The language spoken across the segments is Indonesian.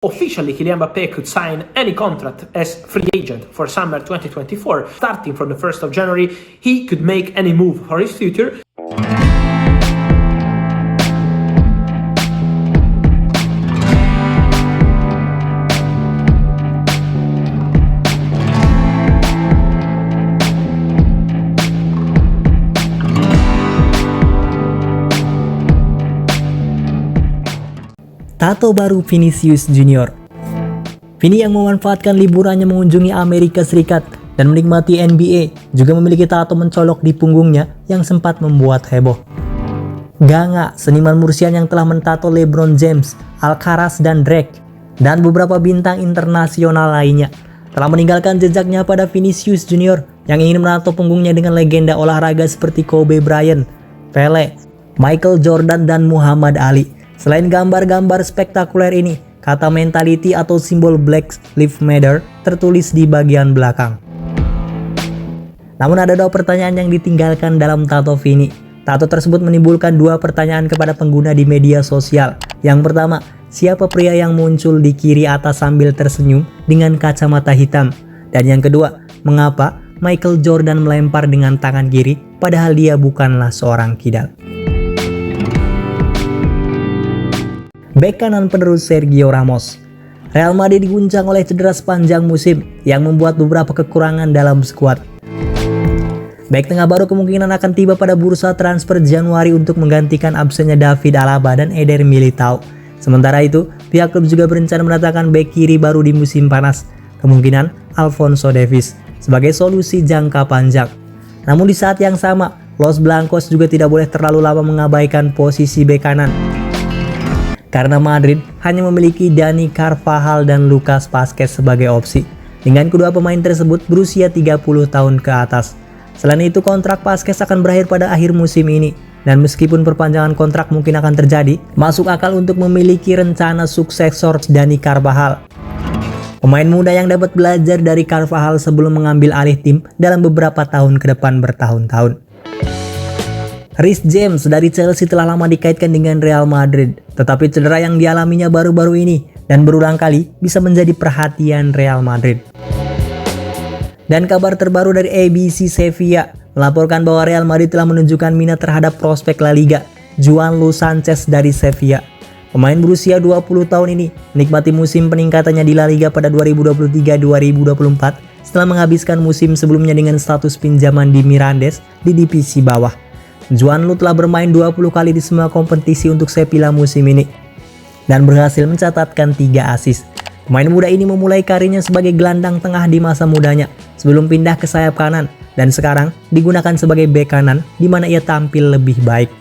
Officially, Kylian Mbappé could sign any contract as free agent for summer 2024. Starting from the 1st of January, he could make any move for his future. Tato baru Vinicius Junior. Vini yang memanfaatkan liburannya mengunjungi Amerika Serikat dan menikmati NBA juga memiliki tato mencolok di punggungnya yang sempat membuat heboh. Ganga, seniman Mursian yang telah mentato LeBron James, Alcaraz dan Drake, dan beberapa bintang internasional lainnya, telah meninggalkan jejaknya pada Vinicius Junior yang ingin menato punggungnya dengan legenda olahraga seperti Kobe Bryant, Pele, Michael Jordan dan Muhammad Ali. Selain gambar-gambar spektakuler ini, kata mentality atau simbol Black Lives Matter tertulis di bagian belakang. Namun ada dua pertanyaan yang ditinggalkan dalam tato Vini. Tato tersebut menimbulkan dua pertanyaan kepada pengguna di media sosial. Yang pertama, siapa pria yang muncul di kiri atas sambil tersenyum dengan kacamata hitam? Dan yang kedua, mengapa Michael Jordan melempar dengan tangan kiri padahal dia bukanlah seorang kidal? Bek kanan penerus Sergio Ramos. Real Madrid diguncang oleh cedera sepanjang musim yang membuat beberapa kekurangan dalam skuad. Bek tengah baru kemungkinan akan tiba pada bursa transfer Januari untuk menggantikan absennya David Alaba dan Eder Militao. Sementara itu, pihak klub juga berencana mendatangkan bek kiri baru di musim panas, kemungkinan Alphonso Davies, sebagai solusi jangka panjang. Namun di saat yang sama, Los Blancos juga tidak boleh terlalu lama mengabaikan posisi bek kanan, karena Madrid hanya memiliki Dani Carvajal dan Lucas Vázquez sebagai opsi, dengan kedua pemain tersebut berusia 30 tahun ke atas. Selain itu, kontrak Vázquez akan berakhir pada akhir musim ini, dan meskipun perpanjangan kontrak mungkin akan terjadi, masuk akal untuk memiliki rencana suksesor Dani Carvajal, pemain muda yang dapat belajar dari Carvajal sebelum mengambil alih tim dalam beberapa tahun ke depan bertahun-tahun. Reece James dari Chelsea telah lama dikaitkan dengan Real Madrid, tetapi cedera yang dialaminya baru-baru ini dan berulang kali bisa menjadi perhatian Real Madrid. Dan kabar terbaru dari ABC Sevilla melaporkan bahwa Real Madrid telah menunjukkan minat terhadap prospek La Liga, Joan Luis Sanchez dari Sevilla. Pemain berusia 20 tahun ini menikmati musim peningkatannya di La Liga pada 2023-2024 setelah menghabiskan musim sebelumnya dengan status pinjaman di Mirandes di divisi bawah. Joan Lu telah bermain 20 kali di semua kompetisi untuk Sevilla musim ini dan berhasil mencatatkan 3 assist. Pemain muda ini memulai karirnya sebagai gelandang tengah di masa mudanya sebelum pindah ke sayap kanan dan sekarang digunakan sebagai bek kanan di mana ia tampil lebih baik.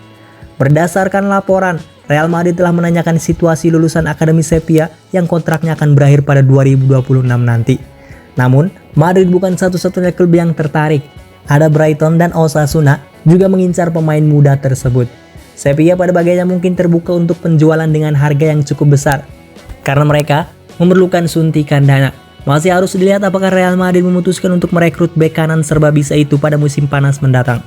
Berdasarkan laporan, Real Madrid telah menanyakan situasi lulusan Akademi Sevilla yang kontraknya akan berakhir pada 2026 nanti. Namun, Madrid bukan satu-satunya klub yang tertarik. Ada Brighton dan Osasuna juga mengincar pemain muda tersebut. Sevilla pada bagiannya mungkin terbuka untuk penjualan dengan harga yang cukup besar, karena mereka memerlukan suntikan dana. Masih harus dilihat apakah Real Madrid memutuskan untuk merekrut bek kanan serba bisa itu pada musim panas mendatang.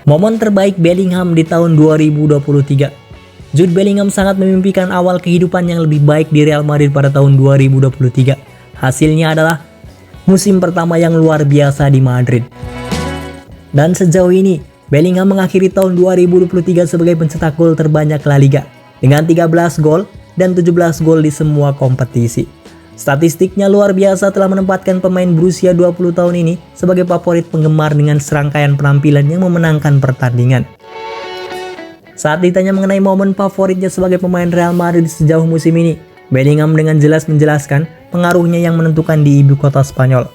Momen terbaik Bellingham di tahun 2023. Jude Bellingham sangat memimpikan awal kehidupan yang lebih baik di Real Madrid pada tahun 2023. Hasilnya adalah musim pertama yang luar biasa di Madrid. Dan sejauh ini, Bellingham mengakhiri tahun 2023 sebagai pencetak gol terbanyak La Liga dengan 13 gol dan 17 gol di semua kompetisi. Statistiknya luar biasa, telah menempatkan pemain berusia 20 tahun ini sebagai favorit penggemar dengan serangkaian penampilan yang memenangkan pertandingan. Saat ditanya mengenai momen favoritnya sebagai pemain Real Madrid sejauh musim ini, Bellingham dengan jelas menjelaskan pengaruhnya yang menentukan di ibu kota Spanyol.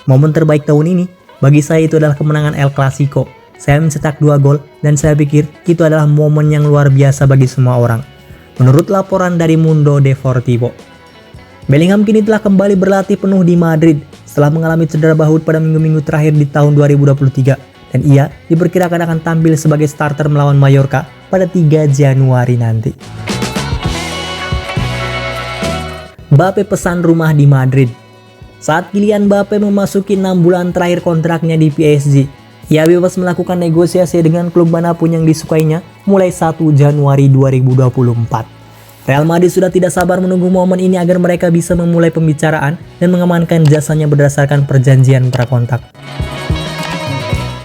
Momen terbaik tahun ini bagi saya itu adalah kemenangan El Clasico. Saya mencetak 2 gol dan saya pikir itu adalah momen yang luar biasa bagi semua orang, menurut laporan dari Mundo Deportivo. Bellingham kini telah kembali berlatih penuh di Madrid setelah mengalami cedera bahu pada minggu-minggu terakhir di tahun 2023 dan ia diperkirakan akan tampil sebagai starter melawan Mallorca pada 3 Januari nanti. Mbappé pesan rumah di Madrid. Saat Kylian Mbappé memasuki 6 bulan terakhir kontraknya di PSG, ia bebas melakukan negosiasi dengan klub manapun yang disukainya mulai 1 Januari 2024. Real Madrid sudah tidak sabar menunggu momen ini agar mereka bisa memulai pembicaraan dan mengamankan jasanya berdasarkan perjanjian prakontrak.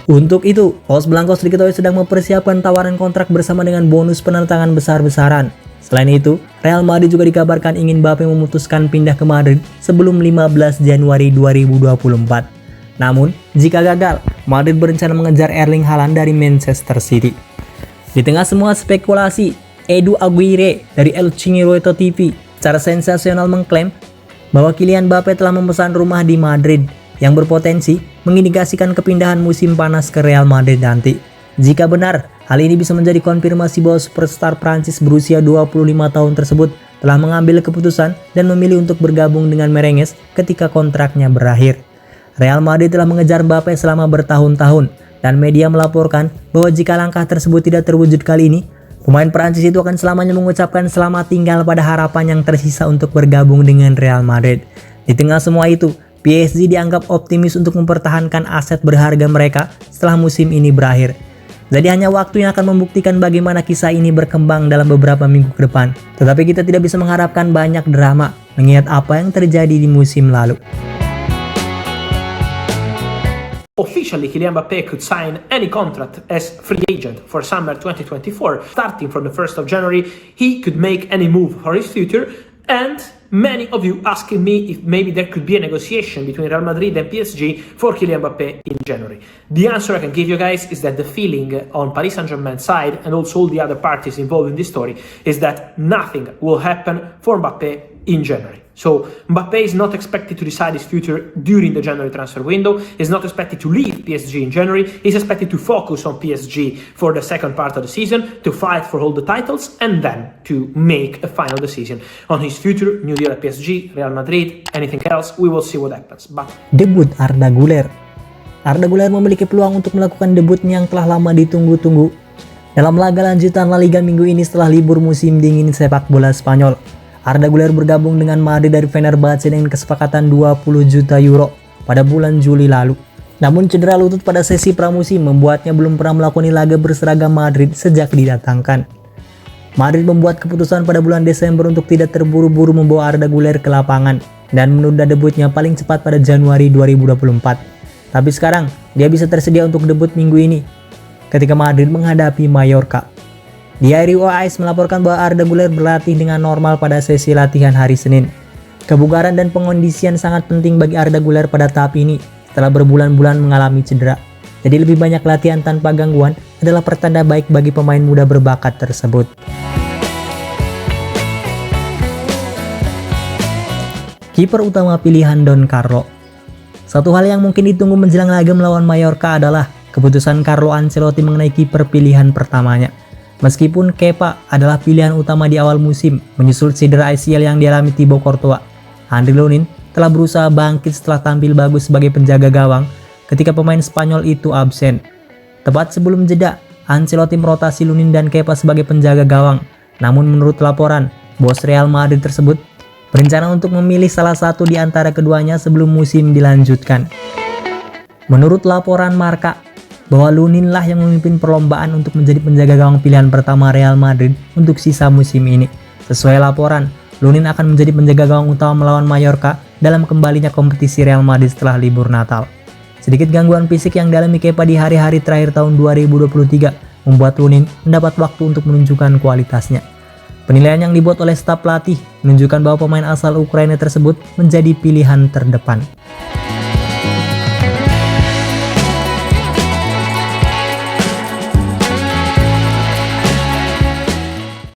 Untuk itu, Los Blancos diketahui sedang mempersiapkan tawaran kontrak bersama dengan bonus penantangan besar-besaran. Selain itu, Real Madrid juga dikabarkan ingin Mbappe memutuskan pindah ke Madrid sebelum 15 Januari 2024. Namun, jika gagal, Madrid berencana mengejar Erling Haaland dari Manchester City. Di tengah semua spekulasi, Edu Aguirre dari El Chiringuito TV secara sensasional mengklaim bahwa Kylian Mbappe telah memesan rumah di Madrid yang berpotensi mengindikasikan kepindahan musim panas ke Real Madrid nanti. Jika benar, hal ini bisa menjadi konfirmasi bahwa superstar Prancis berusia 25 tahun tersebut telah mengambil keputusan dan memilih untuk bergabung dengan Merengues ketika kontraknya berakhir. Real Madrid telah mengejar Mbappe selama bertahun-tahun dan media melaporkan bahwa jika langkah tersebut tidak terwujud kali ini, pemain Prancis itu akan selamanya mengucapkan selamat tinggal pada harapan yang tersisa untuk bergabung dengan Real Madrid. Di tengah semua itu, PSG dianggap optimis untuk mempertahankan aset berharga mereka setelah musim ini berakhir. Jadi hanya waktu yang akan membuktikan bagaimana kisah ini berkembang dalam beberapa minggu ke depan. Tetapi kita tidak bisa mengharapkan banyak drama mengingat apa yang terjadi di musim lalu. Officially, Kylian Mbappe could sign any contract as free agent for summer 2024. Starting from the 1st of January, he could make any move for his future. And many of you asking me if maybe there could be a negotiation between Real Madrid and PSG for Kylian Mbappe in January. The answer I can give you guys is that the feeling on Paris Saint-Germain's side and also all the other parties involved in this story is that nothing will happen for Mbappe in January. So Mbappe is not expected to decide his future during the January transfer window. He's not expected to leave PSG in January. He's expected to focus on PSG for the second part of the season, to fight for all the titles, and then to make a final decision on his future, new deal at PSG, Real Madrid, anything else, we will see what happens. But Debut Arda Güler. Arda Güler memiliki peluang untuk melakukan debutnya yang telah lama ditunggu-tunggu dalam laga lanjutan La Liga minggu ini setelah libur musim dingin sepak bola Spanyol. Arda Güler bergabung dengan Madrid dari Fenerbahce dengan kesepakatan 20 juta euro pada bulan Juli lalu. Namun cedera lutut pada sesi pramusim membuatnya belum pernah melakoni laga berseragam Madrid sejak didatangkan. Madrid membuat keputusan pada bulan Desember untuk tidak terburu-buru membawa Arda Güler ke lapangan dan menunda debutnya paling cepat pada Januari 2024. Tapi sekarang dia bisa tersedia untuk debut minggu ini ketika Madrid menghadapi Mallorca. Diario AS melaporkan bahwa Arda Güler berlatih dengan normal pada sesi latihan hari Senin. Kebugaran dan pengondisian sangat penting bagi Arda Güler pada tahap ini setelah berbulan-bulan mengalami cedera. Jadi lebih banyak latihan tanpa gangguan adalah pertanda baik bagi pemain muda berbakat tersebut. Kiper utama pilihan Don Carlo. Satu hal yang mungkin ditunggu menjelang laga melawan Mallorca adalah keputusan Carlo Ancelotti mengenai kiper pilihan pertamanya. Meskipun Kepa adalah pilihan utama di awal musim, menyusul cedera ACL yang dialami Thibaut Courtois, Andriy Lunin telah berusaha bangkit setelah tampil bagus sebagai penjaga gawang ketika pemain Spanyol itu absen. Tepat sebelum jeda, Ancelotti merotasi Lunin dan Kepa sebagai penjaga gawang. Namun menurut laporan, bos Real Madrid tersebut berencana untuk memilih salah satu di antara keduanya sebelum musim dilanjutkan. Menurut laporan Marca, bahwa Lunin lah yang memimpin perlombaan untuk menjadi penjaga gawang pilihan pertama Real Madrid untuk sisa musim ini. Sesuai laporan, Lunin akan menjadi penjaga gawang utama melawan Mallorca dalam kembalinya kompetisi Real Madrid setelah libur Natal. Sedikit gangguan fisik yang dialami Kepa di hari-hari terakhir tahun 2023 membuat Lunin mendapat waktu untuk menunjukkan kualitasnya. Penilaian yang dibuat oleh staf pelatih menunjukkan bahwa pemain asal Ukraina tersebut menjadi pilihan terdepan.